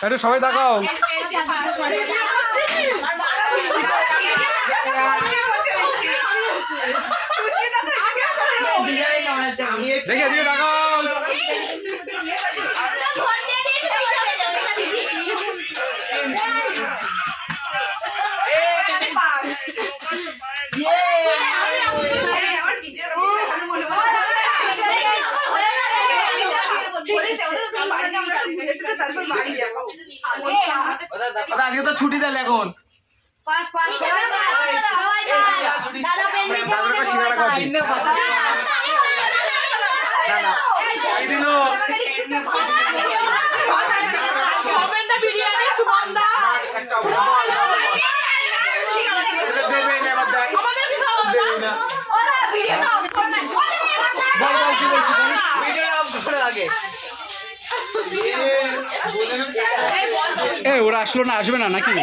একটু সবাই দেখাও। দেখে দিয়ে দেখাও। আজকে তো ছুটি দেন এখন। ওরা আসলো না, আসবে না নাকি?